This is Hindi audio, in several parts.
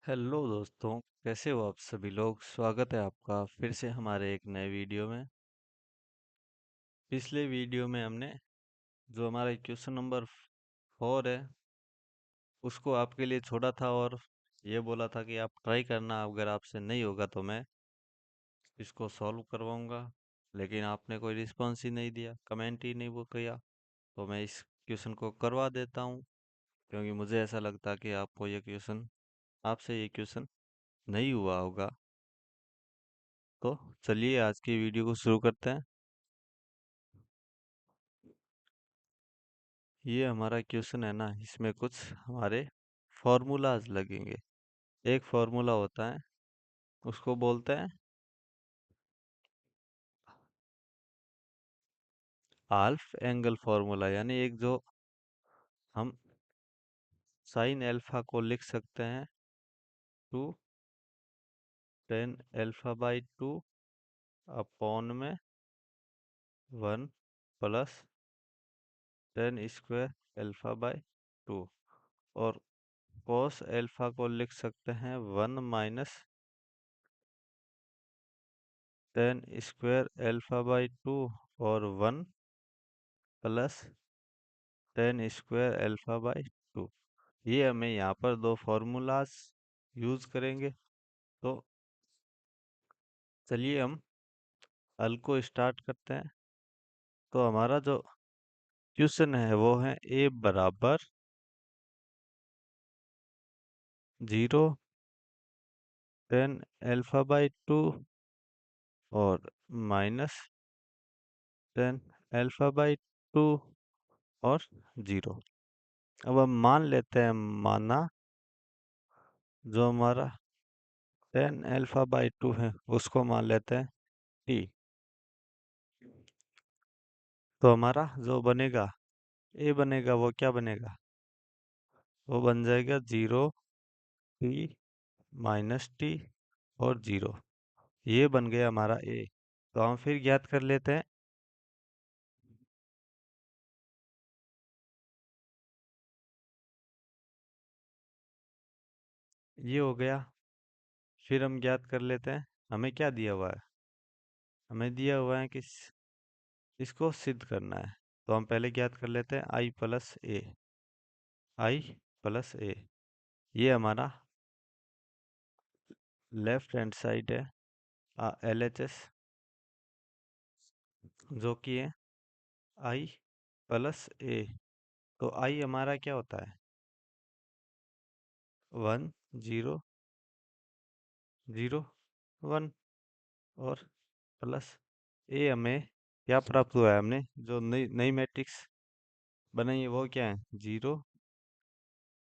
हेलो दोस्तों, कैसे हो आप सभी लोग। स्वागत है आपका फिर से हमारे एक नए वीडियो में। पिछले वीडियो में हमने जो हमारा क्वेश्चन नंबर 4 है उसको आपके लिए छोड़ा था और ये बोला था कि आप ट्राई करना, अगर आपसे नहीं होगा तो मैं इसको सॉल्व करवाऊंगा। लेकिन आपने कोई रिस्पॉन्स ही नहीं दिया, कमेंट ही नहीं वो किया, तो मैं इस क्वेश्चन को करवा देता हूँ क्योंकि मुझे ऐसा लगता है कि आपको ये क्वेश्चन आपसे ये क्वेश्चन नहीं हुआ होगा। तो चलिए आज की वीडियो को शुरू करते हैं। ये हमारा क्वेश्चन है ना, इसमें कुछ हमारे फॉर्मूलाज लगेंगे। एक फॉर्मूला होता है, उसको बोलते हैं हाल्फ एंगल फॉर्मूला, यानी एक जो हम साइन एल्फा को लिख सकते हैं two tan alpha by two upon में 1 plus tan square alpha by two, और कॉस एल्फा को लिख सकते हैं 1 - tan square alpha by two और 1 plus tan square alpha by two. ये हमें यहाँ पर दो फॉर्मूलाज यूज करेंगे। तो चलिए हम हल को स्टार्ट करते हैं। तो हमारा जो क्वेश्चन है वो है ए बराबर 0 टेन एल्फा बाई टू और minus ten alpha by two और 0। अब हम मान लेते हैं, माना जो हमारा टेन एल्फा बाई टू है उसको मान लेते हैं टी। तो हमारा जो बनेगा ए बनेगा वो क्या बनेगा, वो बन जाएगा 0 टी -टी और 0। ये बन गया हमारा ए। तो हम फिर ज्ञात कर लेते हैं। ये हो गया। फिर हम ज्ञात कर लेते हैं हमें क्या दिया हुआ है। हमें दिया हुआ है कि इसको सिद्ध करना है। तो हम पहले ज्ञात कर लेते हैं आई प्लस ए। आई प्लस ए, ये हमारा लेफ्ट हैंड साइड है, एल एच एस, जो कि है आई प्लस ए। तो आई हमारा क्या होता है, 1 0 0 1, और प्लस ए हमें क्या प्राप्त हुआ है, हमने जो नई नई मैट्रिक्स बनाई है वो क्या है, 0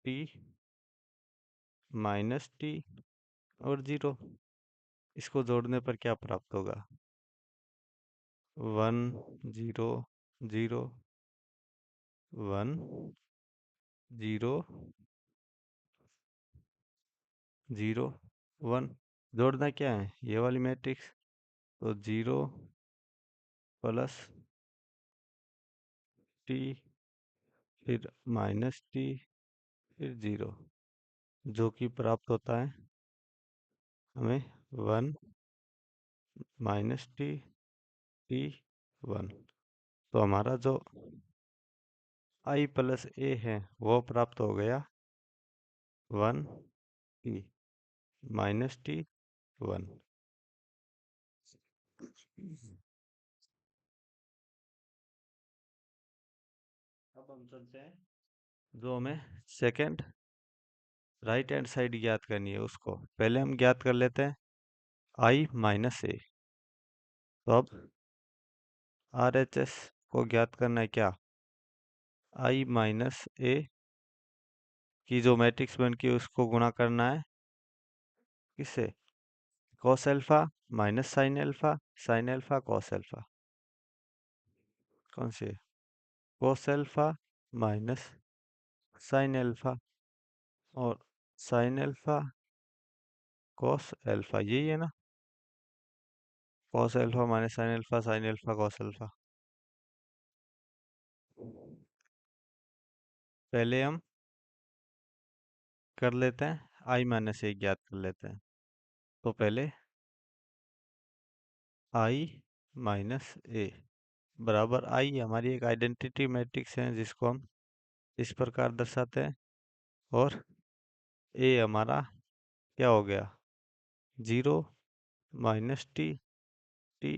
टी -टी और 0। इसको जोड़ने पर क्या प्राप्त होगा, 1 0 0 1 0 0 1। जोड़ना क्या है, ये वाली मैट्रिक्स। तो 0 प्लस टी फिर -टी फिर 0, जो कि प्राप्त होता है हमें 1 - टी 1। तो हमारा जो आई प्लस ए है वो प्राप्त हो गया 1 - टी 1। अब हम चलते हैं, जो हमें सेकंड राइट हैंड साइड ज्ञात करनी है उसको पहले हम ज्ञात कर लेते हैं, आई माइनस ए। तो अब आर एच एस को ज्ञात करना है क्या, आई माइनस ए की जो मैट्रिक्स बन के उसको गुणा करना है किससे, cos alpha minus sine alpha cos alpha. कौन से, cos alpha minus sine alpha और साइन एल्फा कॉस एल्फा, यही है ना, cos alpha minus sine alpha cos alpha. पहले हम कर लेते हैं आई माइनस ए ज्ञात कर लेते हैं। तो पहले आई माइनस ए बराबर आई हमारी एक आइडेंटिटी मैट्रिक्स है जिसको हम इस प्रकार दर्शाते हैं। और ए हमारा क्या हो गया, 0 माइनस टी, टी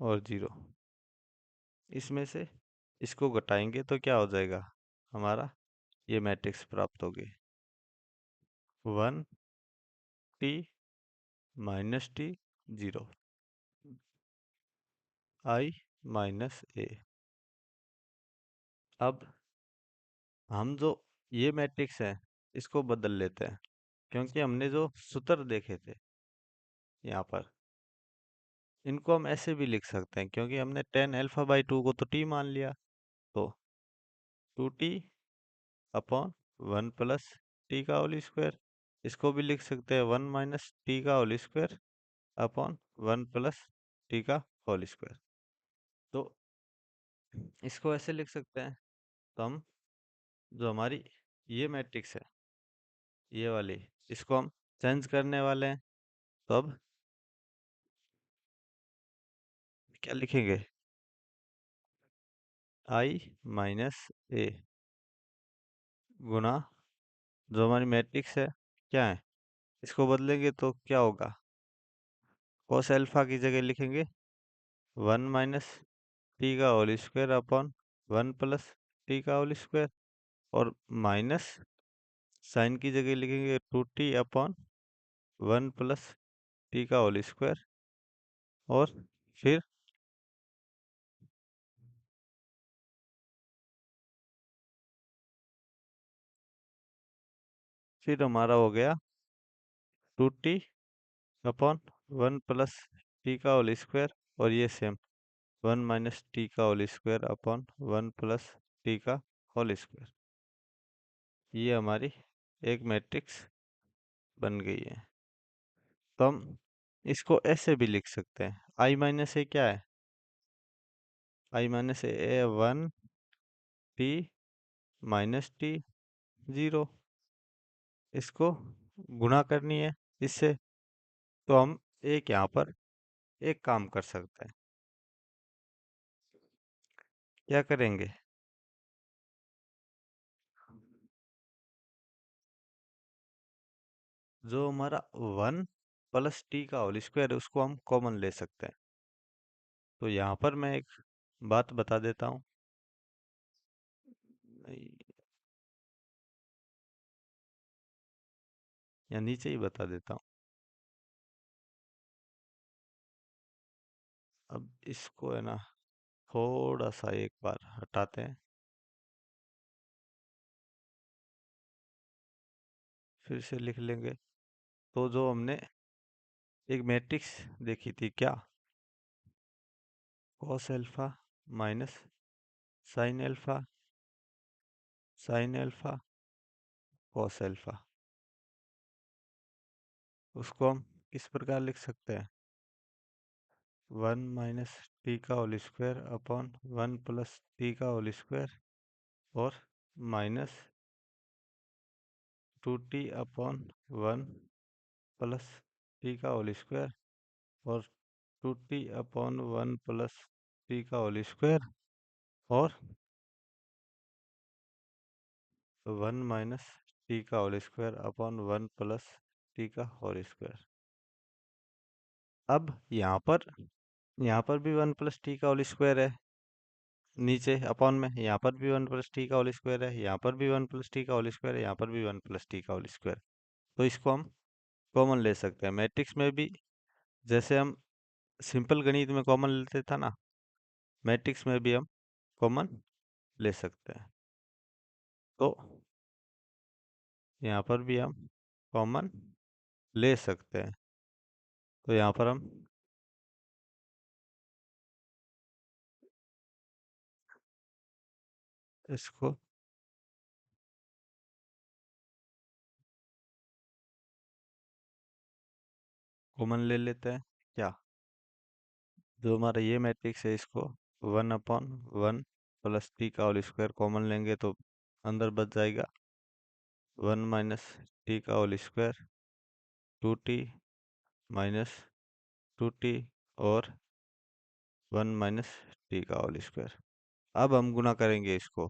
और 0। इसमें से इसको घटाएंगे तो क्या हो जाएगा, हमारा ये मैट्रिक्स प्राप्त होगी, 1 टी माइनस टी 0 आई माइनस ए। अब हम जो ये मैट्रिक्स है इसको बदल लेते हैं, क्योंकि हमने जो सूत्र देखे थे यहाँ पर, इनको हम ऐसे भी लिख सकते हैं, क्योंकि हमने टेन अल्फा बाई टू को तो टी मान लिया। तो 2t अपॉन 1 प्लस टी का होल स्क्वायर, इसको भी लिख सकते हैं 1 माइनस टी का whole square upon 1 plus t का होल स्क्वायर। तो इसको ऐसे लिख सकते हैं। तो हम जो हमारी ये मैट्रिक्स है, ये वाली, इसको हम चेंज करने वाले हैं। तो अब क्या लिखेंगे, आई माइनस ए गुना जो हमारी मैट्रिक्स है क्या है, इसको बदलेंगे तो क्या होगा, cos अल्फा की जगह लिखेंगे 1 माइनस टी का whole square upon 1 plus t का होल स्क्वायर, और माइनस साइन की जगह लिखेंगे 2t अपॉन 1 प्लस टी का होल स्क्वायर, और फिर हमारा हो गया 2t अपॉन 1 प्लस टी का होल स्क्वायर, और ये सेम 1 माइनस टी का whole square upon 1 plus t का होल स्क्वायर। ये हमारी एक मैट्रिक्स बन गई है। तो हम इसको ऐसे भी लिख सकते हैं, आई माइनस ए क्या है, आई माइनस ए 1 टी माइनस टी 0, इसको गुणा करनी है इससे। तो हम एक यहाँ पर एक काम कर सकते हैं, क्या करेंगे, जो हमारा 1 प्लस टी का होल स्क्वायर है उसको हम कॉमन ले सकते हैं। तो यहाँ पर मैं एक बात बता देता हूँ, या नीचे ही बता देता हूँ। अब इसको है ना थोड़ा सा एक बार हटाते हैं, फिर से लिख लेंगे। तो जो हमने एक मैट्रिक्स देखी थी क्या, cos alpha minus sine alpha, sine alpha cos alpha, उसको हम किस प्रकार लिख सकते हैं, 1 माइनस टी का whole square upon 1 plus t का होल स्क्वायर, और minus 2t upon 1 plus t का होल स्क्वायर, और 2t अपॉन 1 प्लस टी का होल स्क्वायर, और 1 माइनस टी का whole square upon 1 plus t का होल स्क्वायर। अब यहाँ पर भी 1 प्लस टी का होल स्क्वायर है नीचे अपॉन में, यहाँ पर भी 1 प्लस टी का होल स्क्वायर है, यहाँ पर भी 1 प्लस टी का होल स्क्वायर है, यहाँ पर भी 1 प्लस टी का होल स्क्वायर। तो इसको हम कॉमन ले सकते हैं। मैट्रिक्स में भी जैसे हम सिंपल गणित में कॉमन लेते था ना, मैट्रिक्स में भी हम कॉमन ले सकते हैं। तो यहाँ पर भी हम कॉमन ले सकते हैं। तो यहाँ पर हम इसको कॉमन ले लेते हैं क्या, जो हमारा ये मैट्रिक्स है इसको 1 अपॉन 1 प्लस टी का होल स्क्वायर कॉमन लेंगे तो अंदर बच जाएगा वन माइनस टी का whole square, two t minus two t और वन माइनस टी का होल स्क्वायर। अब हम गुना करेंगे इसको,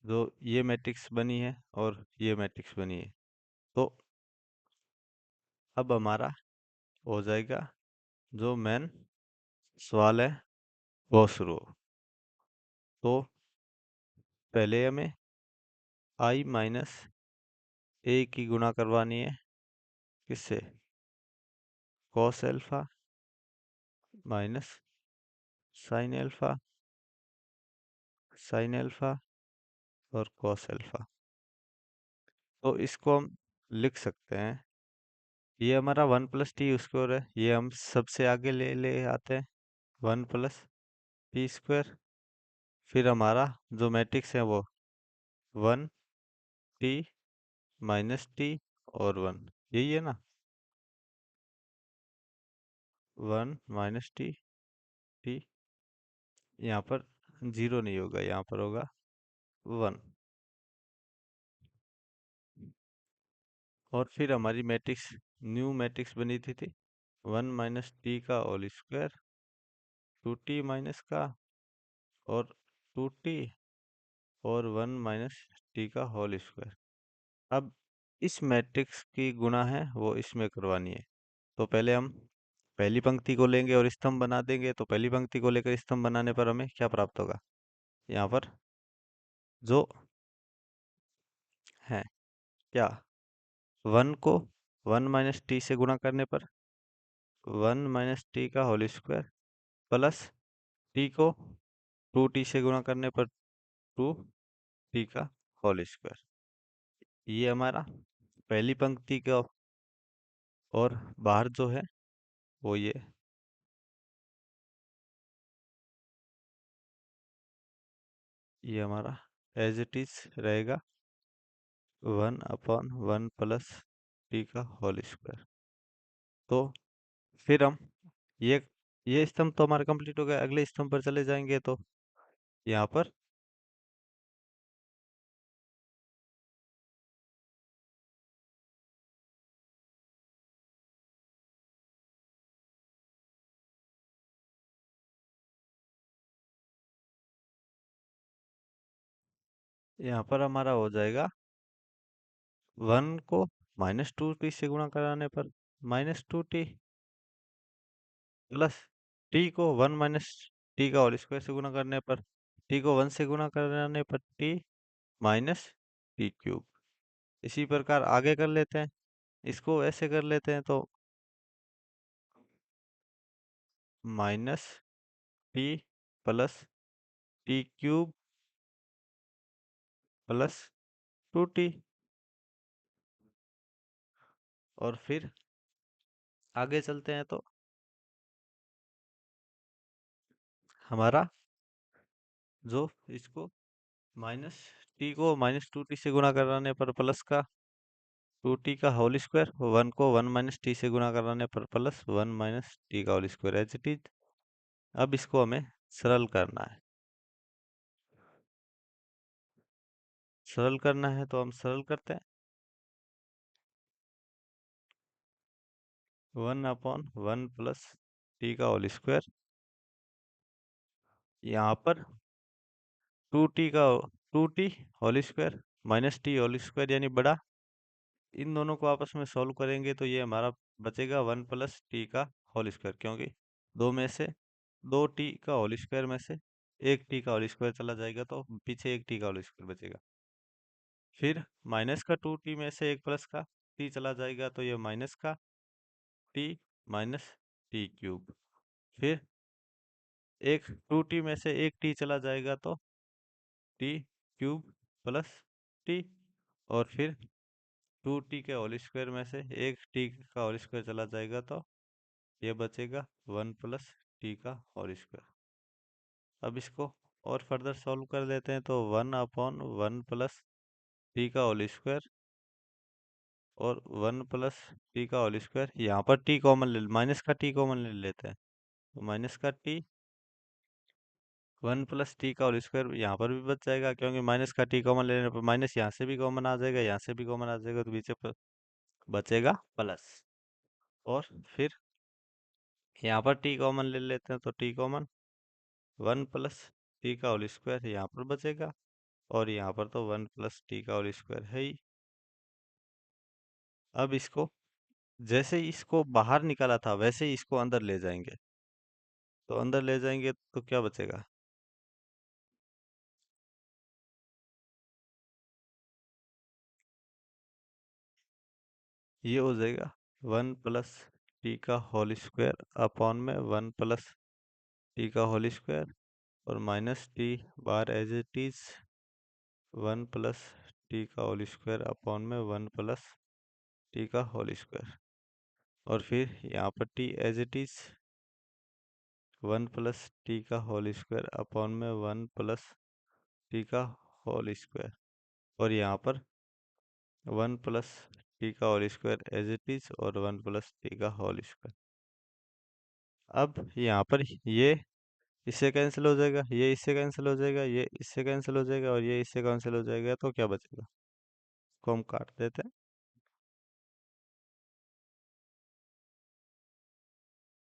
जो ये मैट्रिक्स बनी है और ये मैट्रिक्स बनी है, तो अब हमारा हो जाएगा, जो मेन सवाल है वो शुरू हो। तो पहले हमें आई माइनस ए की गुणा करवानी है, किससे? Cos alpha minus sine alpha, sine alpha और कॉस एल्फा। तो इसको हम लिख सकते हैं, ये हमारा वन प्लस टी स्क्वायर है, ये हम सबसे आगे ले ले आते हैं, वन प्लस टी स्क्वायर। फिर हमारा जो मैट्रिक्स है वो वन टी माइनस टी और वन, यही है ना? वन माइनस टी, टी, यहाँ पर जीरो नहीं होगा, यहाँ पर होगा वन। और फिर हमारी मैट्रिक्स, न्यू मैट्रिक्स बनी थी वन माइनस टी का whole square, two t minus का और टू टी और वन माइनस टी का होल स्क्वायर। अब इस मैट्रिक्स की गुणा है वो इसमें करवानी है। तो पहले हम पहली पंक्ति को लेंगे और स्तंभ बना देंगे। तो पहली पंक्ति को लेकर स्तंभ बनाने पर हमें क्या प्राप्त होगा? यहाँ पर जो है क्या, वन को वन माइनस टी से गुणा करने पर वन माइनस टी का होल स्क्वायर, प्लस टी को टू टी से गुणा करने पर टू टी का होल स्क्वायर। ये हमारा पहली पंक्ति का, और बाहर जो है वो ये हमारा एज इट इज रहेगा, one upon one plus t का होल स्क्वायर। तो फिर हम ये ये स्तंभ तो हमारा कंप्लीट हो गया, अगले स्तंभ पर चले जाएंगे। तो यहाँ पर हमारा हो जाएगा, वन को माइनस टू टी से गुणा कराने पर minus two T, plus T को वन माइनस टी का होल स्क्वायर से गुणा करने पर, टी को वन से गुणा कराने पर टी माइनस टी क्यूब। इसी प्रकार आगे कर लेते हैं, इसको ऐसे कर लेते हैं, तो minus t plus t cube plus two t. और फिर आगे चलते हैं, तो हमारा जो इसको माइनस टी को माइनस टू टी से गुणा कराने पर प्लस का टू टी का होल स्क्वायर, वन को वन माइनस टी से गुणा कराने पर प्लस वन माइनस टी का whole square as it is. अब इसको हमें सरल करना है, सरल करना है तो हम सरल करते हैं, one upon one plus t का होल स्क्वायर, यहाँ पर two t whole square minus t whole square यानी बड़ा, इन दोनों को आपस में सॉल्व करेंगे तो ये हमारा बचेगा वन प्लस टी का होल स्क्वायर, क्योंकि दो में से दो टी का होल स्क्वायर में से एक टी का होल स्क्वायर चला जाएगा, तो पीछे एक टी का होल स्क्वायर बचेगा। फिर माइनस का टू टी में से एक प्लस का टी चला जाएगा, तो ये माइनस का टी माइनस टी क्यूब। फिर एक टू टी में से एक टी चला जाएगा, तो टी क्यूब प्लस टी। और फिर टू टी के होल स्क्वायर में से एक टी का होल स्क्वायर चला जाएगा, तो ये बचेगा वन प्लस टी का होल स्क्वायर। अब इसको और फर्दर सॉल्व कर देते हैं, तो one upon one plus t का होल स्क्वायर और वन प्लस टी का होल स्क्वायर, यहाँ पर टी कॉमन ले, माइनस का टी कॉमन ले लेते हैं, तो माइनस का टी 1 + t का होल स्क्वायर यहाँ पर भी बच जाएगा, क्योंकि माइनस का टी कॉमन लेने पर माइनस यहाँ से भी कॉमन आ जाएगा, यहाँ से भी कॉमन आ जाएगा, तो पीछे पर बचेगा प्लस। और फिर यहाँ पर टी कॉमन ले लेते हैं, तो टी कॉमन 1 + t का होल स्क्वायर यहाँ पर बचेगा, और यहाँ पर तो 1 + t का होल स्क्वायर है ही। अब इसको जैसे ही इसको बाहर निकाला था वैसे ही इसको अंदर ले जाएंगे, तो अंदर ले जाएंगे तो क्या बचेगा? ये हो जाएगा 1 + t का होल स्क्वायर अपॉन में 1 + t का होल स्क्वायर, और माइनस टी बार एज इट इज 1 + t का होल स्क्वायर अपॉन में 1 + t का होल स्क्वायर, और फिर यहाँ पर t as it is 1 + t का होल स्क्वायर अपॉन में 1 + t का होल स्क्वायर, और यहाँ पर 1 + t का whole square as it is, और 1 + t का होल स्क्वायर। अब यहाँ पर ये इससे कैंसिल हो जाएगा, ये इससे कैंसिल हो जाएगा, ये इससे कैंसिल हो जाएगा, और ये इससे कैंसिल हो जाएगा, तो क्या बचेगा? इसको हम काट देते हैं।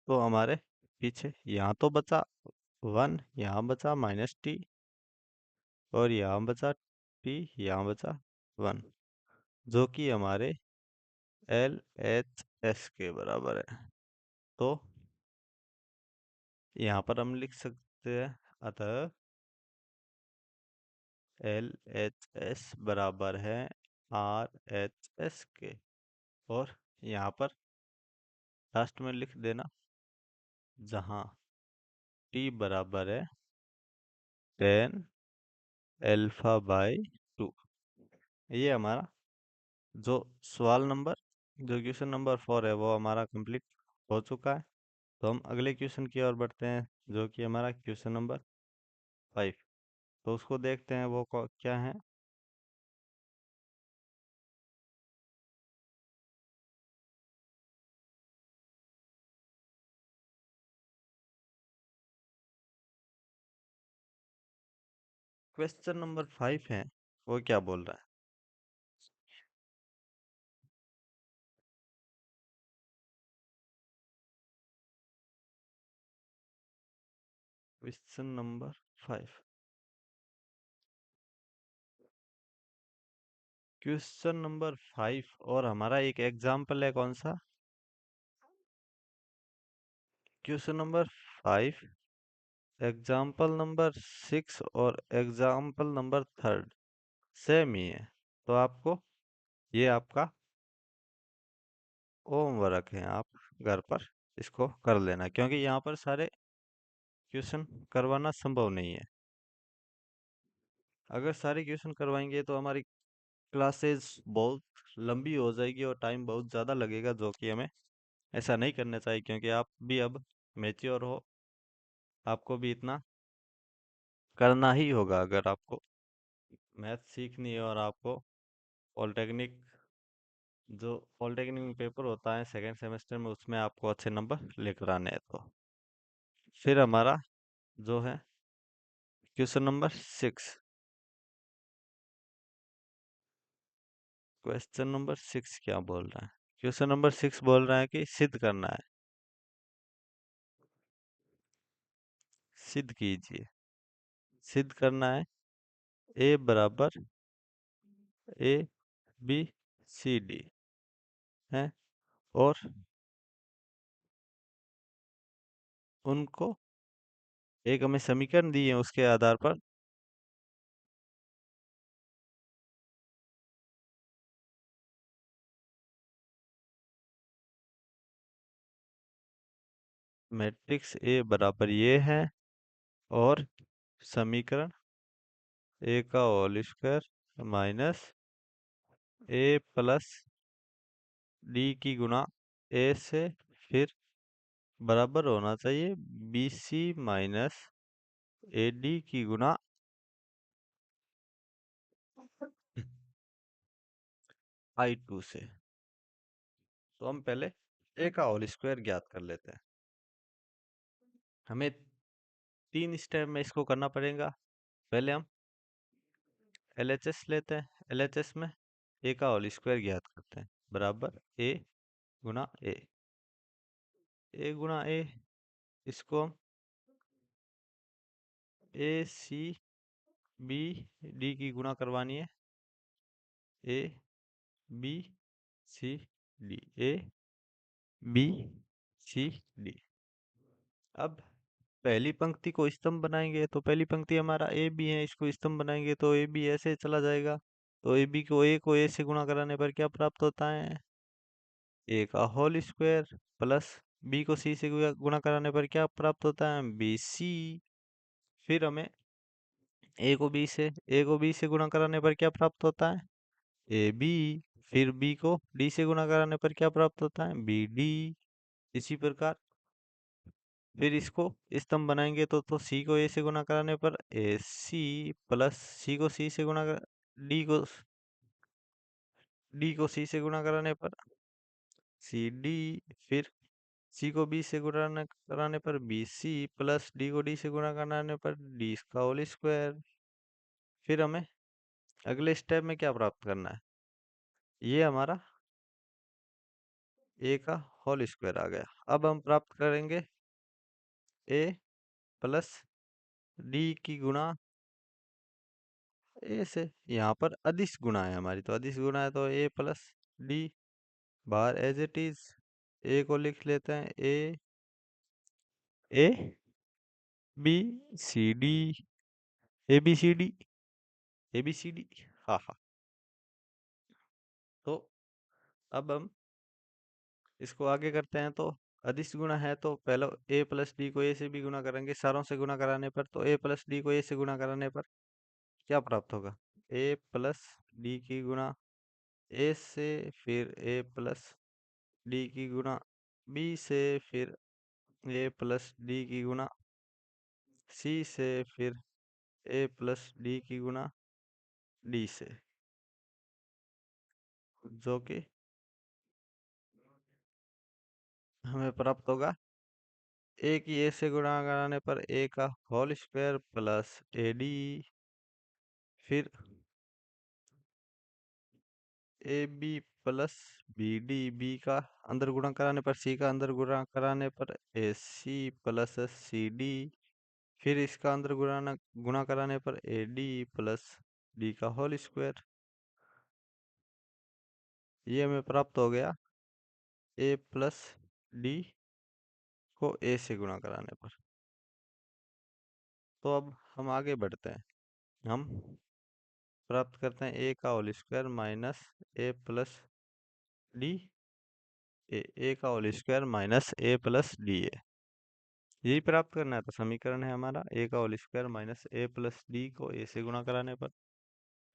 तो हमारे पीछे यहाँ तो बचा 1, यहाँ बचा -t, और यहाँ बचा t, यहाँ बचा 1, जो कि हमारे LHS के बराबर है। तो यहाँ पर हम लिख सकते हैं, अतः LHS बराबर है RHS के। और यहाँ पर लास्ट में लिख देना, जहाँ t बराबर है 10 अल्फा/2। ये हमारा जो सवाल नंबर जो क्वेश्चन नंबर 4 है वो हमारा कंप्लीट हो चुका है। तो हम अगले क्वेश्चन की ओर बढ़ते हैं, जो कि हमारा क्वेश्चन नंबर 5। तो उसको देखते हैं, वो क्या है। क्वेश्चन नंबर 5 है, वो क्या बोल रहा है? क्वेश्चन नंबर 5, क्वेश्चन नंबर 5, और हमारा एक एग्जाम्पल है, कौन सा? क्वेश्चन नंबर 5, एग्जाम्पल नंबर 6 और एग्जाम्पल नंबर 3 सेम ही है। तो आपको ये आपका होमवर्क है, आप घर पर इसको कर लेना, क्योंकि यहाँ पर सारे क्वेश्चन करवाना संभव नहीं है। अगर सारे क्वेश्चन करवाएंगे तो हमारी क्लासेस बहुत लंबी हो जाएगी और टाइम बहुत ज़्यादा लगेगा, जो कि हमें ऐसा नहीं करना चाहिए, क्योंकि आप भी अब मेच्योर हो, आपको भी इतना करना ही होगा अगर आपको मैथ सीखनी है, और आपको पॉलिटेक्निक जो पॉलिटेक्निक में पेपर होता है सेकेंड सेमेस्टर में, उसमें आपको अच्छे नंबर लेकर आने हैं। तो फिर हमारा जो है क्वेश्चन नंबर 6, क्वेश्चन नंबर 6 क्या बोल रहा है? क्वेश्चन नंबर 6 बोल रहा है कि सिद्ध करना है। सिद्ध कीजिए। सिद्ध करना है ए बराबर ABCD है, और उनको एक हमें समीकरण दी है, उसके आधार पर मैट्रिक्स ए बराबर ये है, और समीकरण ए का whole square minus a plus D की गुणा ए से, फिर बराबर होना चाहिए BC माइनस AD की गुणा I2 से। तो हम पहले ए का होल स्क्वायर ज्ञात कर लेते हैं। हमें 3 स्टेप में इसको करना पड़ेगा। पहले हम LHS लेते हैं। LHS में a का होल स्क्वायर ज्ञात करते हैं बराबर a Guna a Guna a। इसको हम a c b d की गुणा करवानी है। a b c d a b c d। अब पहली पंक्ति को स्तंभ बनाएंगे तो पहली पंक्ति हमारा ए बी है, इसको स्तंभ बनाएंगे तो ए बी ऐसे चला जाएगा। तो ए बी को ए से गुणा कराने पर क्या प्राप्त होता है? ए का होल स्क्वायर प्लस बी को सी से गुणा कराने पर क्या प्राप्त होता है? B c. फिर हमें ए को बी से गुणा कराने पर क्या प्राप्त होता है? A b. फिर बी को डी से गुणा कराने पर क्या प्राप्त होता है? B d. इसी प्रकार फिर इसको स्तंभ बनाएंगे तो सी को ए से गुणा कराने पर ए सी प्लस सी को सी से गुणा कर डी को सी से गुणा कराने पर सी डी। फिर सी को बी से गुणा कराने पर बी सी प्लस डी को डी से गुणा कराने पर डी का होल स्क्वायर। फिर हमें अगले स्टेप में क्या प्राप्त करना है? ये हमारा ए का होल स्क्वायर आ गया। अब हम प्राप्त करेंगे ए प्लस डी की गुणा ए से। यहाँ पर अदिश गुणा है हमारी, तो अदिश गुणा है तो ए प्लस डी बाहर एज इट इज। ए को लिख लेते हैं a b c d a b c d a b c d. हाँ हाँ। तो अब हम इसको आगे करते हैं। तो अदिश गुणा है तो पहले ए प्लस डी को ए से भी गुणा करेंगे, सारों से गुणा कराने पर। तो ए प्लस डी को ए से गुणा कराने पर क्या प्राप्त होगा? ए प्लस डी की गुणा ए से, फिर ए प्लस डी की गुणा बी से, फिर ए प्लस डी की गुणा सी से, फिर ए प्लस डी की गुणा डी से, जो कि हमें प्राप्त होगा ए की ए से गुणा कराने पर ए का whole square plus a d. फिर a b plus b d, b का अंदर गुणा कराने पर सी का अंदर गुणा कराने पर ए सी प्लस सी डी। फिर इसका अंदर गुणा कराने पर ए डी प्लस डी का होल स्क्वायर। ये हमें प्राप्त हो गया ए प्लस डी को ए से गुणा कराने पर। तो अब हम आगे बढ़ते हैं। हम प्राप्त करते हैं ए का whole square minus a plus d a का whole square minus a plus d a. यही प्राप्त करना है। तो समीकरण है हमारा ए का whole square minus a plus D को ए से गुणा कराने पर,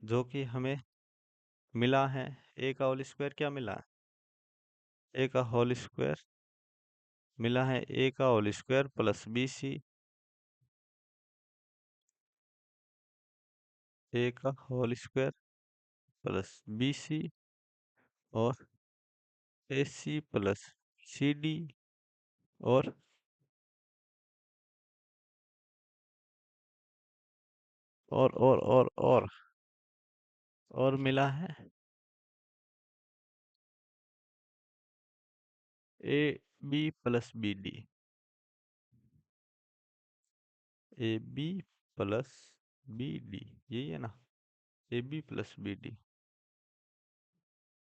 जो कि हमें मिला है। ए का होल स्क्वायर क्या मिला है? ए का होल स्क्वायर मिला है ए का whole square plus b c. A का whole square plus b c और a c plus c d और और मिला है a b plus b d. A b plus b d यही है ना? A b plus b d.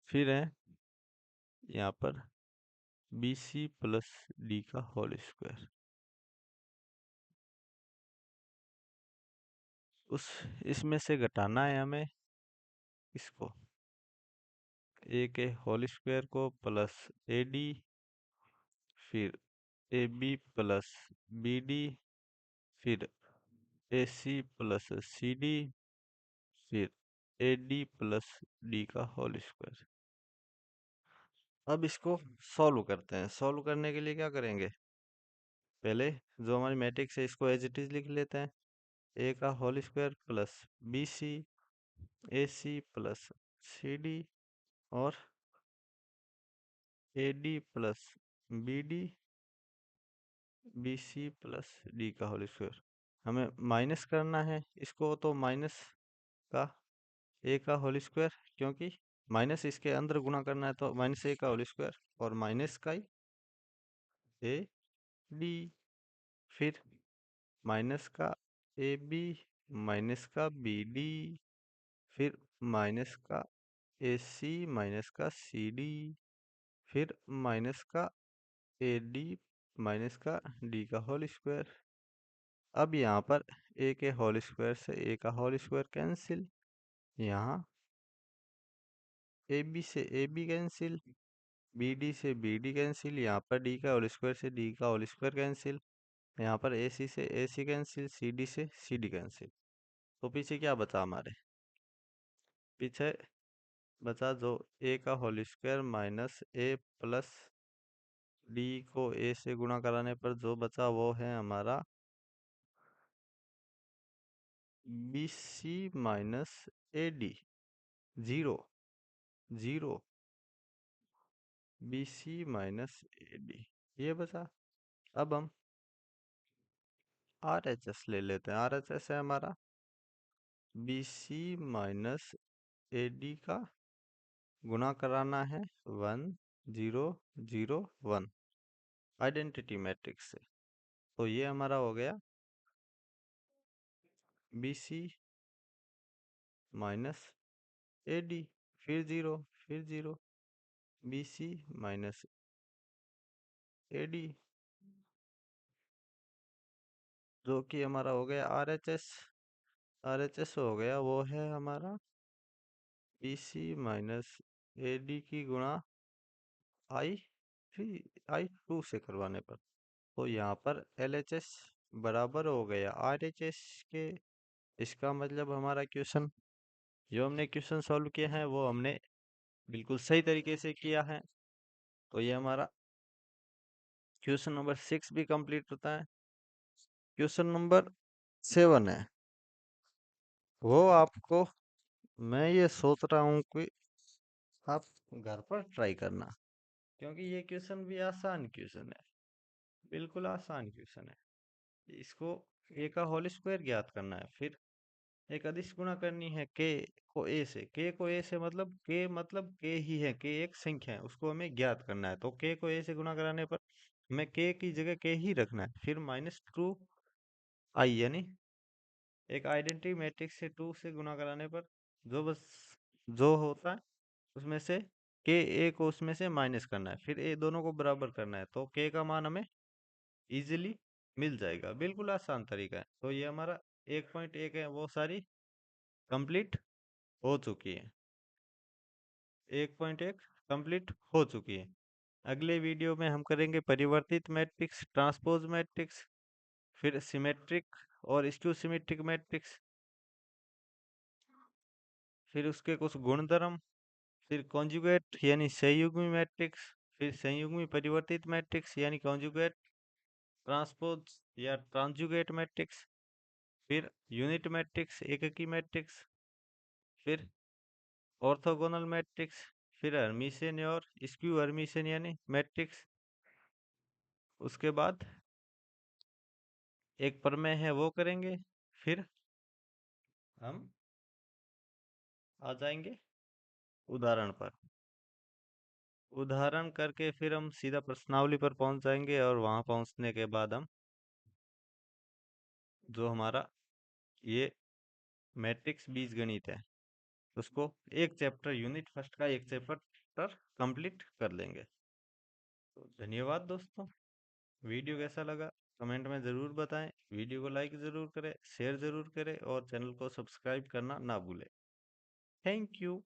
फिर है यहाँ पर बी सी प्लस डी का होल स्क्वायर। इसमें से घटाना है हमें इसको, ए के होल स्क्वायर को प्लस ए डी, फिर a b plus b d, फिर a c plus c d, फिर ए डी प्लस डी का होल स्क्वायर। अब इसको सॉल्व करते हैं। सॉल्व करने के लिए क्या करेंगे? पहले जो हमारी मैट्रिक्स है इसको एज इट इज लिख लेते हैं। ए का whole square plus b c a c plus c d और a d plus b d b c plus d का होल स्क्वायर। हमें माइनस करना है इसको, तो माइनस का ए का होल स्क्वायर, क्योंकि माइनस इसके अंदर गुणा करना है तो माइनस ए का होल स्क्वायर और माइनस का ही ए डी, फिर माइनस का ए बी, माइनस का बी डी, फिर माइनस का ए सी, माइनस का सी डी, फिर माइनस का ए डी, माइनस का डी का होल स्क्वायर। अब यहाँ पर ए के होल स्क्वायर से ए का होल स्क्वायर कैंसिल, यहाँ ए बी से a b cancel, b d से बी डी कैंसिल, यहाँ पर डी का होल स्क्वायर से डी का होल स्क्वायर कैंसिल, यहाँ पर ए सी से ए सी कैंसिल, सी डी से सी डी कैंसिल। तो पीछे क्या बचा हमारे, पीछे बचा जो ए का whole square minus a plus D को ए से गुणा कराने पर जो बचा वो है हमारा b c minus a d, zero zero, b c minus a d ये बचा। अब हम आर एच एस ले लेते हैं। आर एच एस है हमारा b c minus a d का गुणा कराना है 1 0 0 1 आइडेंटिटी मैट्रिक्स से। तो ये हमारा हो गया b c minus a d, फिर जीरो, फिर zero, b c minus a d, जो कि हमारा हो गया R H S. R H S हो गया वो है हमारा b c minus a d की गुणा आई थ्री आई टू से करवाने पर। तो यहाँ पर एल एच एस बराबर हो गया आर एच एस के। इसका मतलब हमारा क्वेश्चन, जो हमने क्वेश्चन सॉल्व किया है वो हमने बिल्कुल सही तरीके से किया है। तो ये हमारा क्वेश्चन नंबर 6 भी कंप्लीट होता है। क्वेश्चन नंबर 7 है, वो आपको, मैं ये सोच रहा हूँ कि आप घर पर ट्राई करना, क्योंकि ये क्वेश्चन भी आसान क्वेश्चन है, बिल्कुल आसान क्वेश्चन है। इसको ए का होल स्क्वायर ज्ञात करना है, फिर एक अदिश गुणा करनी है के को ए से। के को ए से मतलब के ही है, के एक संख्या है, उसको हमें ज्ञात करना है। तो के को ए से गुणा कराने पर हमें के की जगह के ही रखना है, फिर माइनस टू आई, यानी एक आइडेंटिटी मैट्रिक्स से 2 से गुणा कराने पर जो बस जो होता है उसमें से के ए को उसमें से माइनस करना है, फिर ए दोनों को बराबर करना है, तो के का मान हमें इजीली मिल जाएगा। बिल्कुल आसान तरीका है। तो ये हमारा 1.1 है वो सारी कंप्लीट हो चुकी है। 1.1 कंप्लीट हो चुकी है। अगले वीडियो में हम करेंगे परिवर्तित मैट्रिक्स, ट्रांसपोज मैट्रिक्स, फिर सिमेट्रिक और स्क्यू सिमेट्रिक मैट्रिक्स, फिर उसके कुछ गुणधर्म, फिर कॉन्जुगेट यानी संयुग्मी मैट्रिक्स, फिर संयुग्मी परिवर्तित मैट्रिक्स यानी कॉन्जुगेट ट्रांसपोज या ट्रांजुगेट मैट्रिक्स, फिर यूनिट मैट्रिक्स एककी मैट्रिक्स, फिर ऑर्थोगोनल मैट्रिक्स, फिर हर्मिशियन और स्क्यू हर्मिशियन यानी मैट्रिक्स। उसके बाद एक प्रमेय है वो करेंगे, फिर हम आ जाएंगे उदाहरण पर। उदाहरण करके फिर हम सीधा प्रश्नावली पर पहुंच जाएंगे, और वहां पहुंचने के बाद हम जो हमारा ये मैट्रिक्स बीजगणित है उसको एक चैप्टर यूनिट फर्स्ट का एक चैप्टर कंप्लीट कर लेंगे। तो धन्यवाद दोस्तों। वीडियो कैसा लगा कमेंट में ज़रूर बताएं, वीडियो को लाइक ज़रूर करें, शेयर ज़रूर करें और चैनल को सब्सक्राइब करना ना भूलें। Thank you.